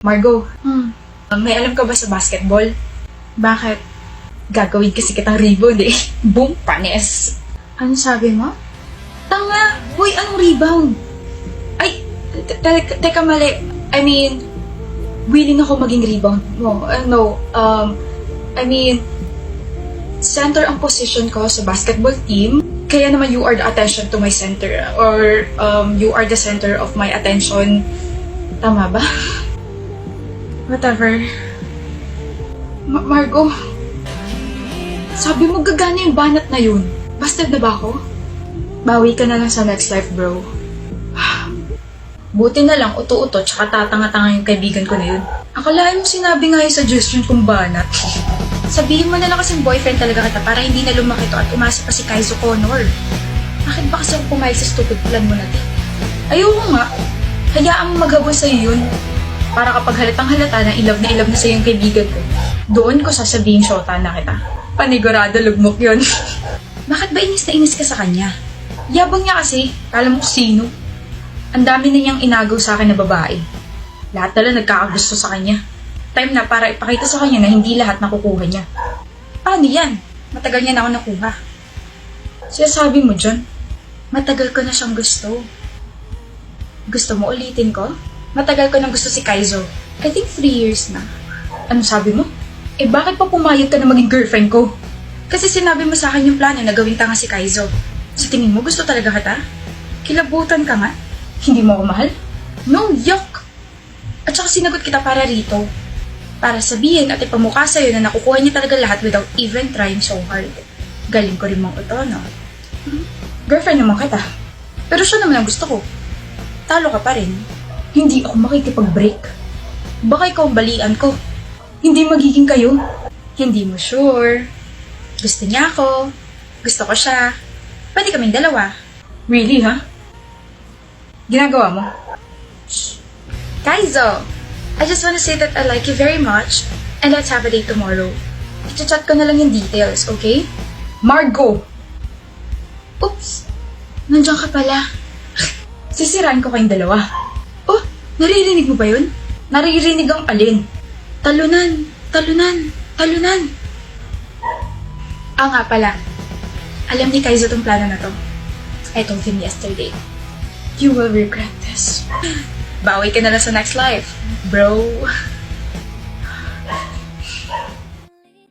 Margo, Hmm. may alam ka ba sa basketball? Bakit? Gagawin kasi kitang rebound eh. Boom, panes. Ano sabi mo? Tanga! Hoy, anong rebound? Ay, teka mali. I mean, willing ako maging rebound mo. I mean, center ang position ko sa basketball team. Kaya naman you are the attention to my center. Or you are the center of my attention. Tama ba? Whatever. Margo, sabi mo gagana yung banat na yun. Busted na ba ako? Bawi ka na lang sa next life, bro. Buti na lang, uto-uto, tsaka tatanga-tanga yung kaibigan ko na yun. Akalain mo sinabi nga yung suggestion kong banat. Sabihin mo na lang kasing boyfriend talaga kita para hindi na lumaki to at umasa pa si Kaizo Connor. Bakit ba kasi ako pumayag sa stupid plan mo natin? Ayoko nga. Hayaan mo maghabol sa'yo yun. Para kapag halatang halata na ilove na sa'yo yung kaibigan ko, doon ko sasabihin syota na kita. Panigurado lugmok yun. Bakit ba inis na inis ka sa kanya? Yabang niya kasi, kala mo kung sino. Ang dami na niyang inagaw sa akin na babae. Lahat na lang nagkakagusto sa kanya. Time na para ipakita sa kanya na hindi lahat nakukuha niya. Paano yan? Matagal niya na ako nakuha. Sinasabi mo dyan, matagal ko na siyang gusto. Gusto mo ulitin ko? Matagal ko nang gusto si Kaizo. I think 3 years na. Ano sabi mo? Eh bakit pa pumayag ka na maging girlfriend ko? Kasi sinabi mo sa akin yung plano na gawing tanga si Kaizo. Sa tingin mo, gusto talaga kita? Kilabutan ka nga? Hindi mo ako mahal? No, yuck! At saka sinagot kita para rito. Para sabihin at ipamukha sa'yo na nakukuha niya talaga lahat without even trying so hard. Galing ko rin mong ito, no? Girlfriend naman kita. Pero siya naman ang gusto ko. Talo ka pa rin. Hindi ako makikipag-break. Baka ikaw ang balian ko. Hindi magiging kayo. Hindi mo sure. Gusto niya ako. Gusto ko siya. Pwede kaming dalawa. Really, ha? Ginagawa mo? Shh. Kaizo! I just wanna say that I like you very much and let's have a date tomorrow. I-chat ko na lang yung details, okay? Margo! Oops! Nandiyan ka pala. Sisirain ko kayong dalawa. Oh, naririnig mo ba yun? Naririnig ang alin? Talunan, talunan, talunan. Ah nga pala, alam ni Kaizo tong plano na to. I told him yesterday. You will regret this. Bawi ka na lang sa next life, bro.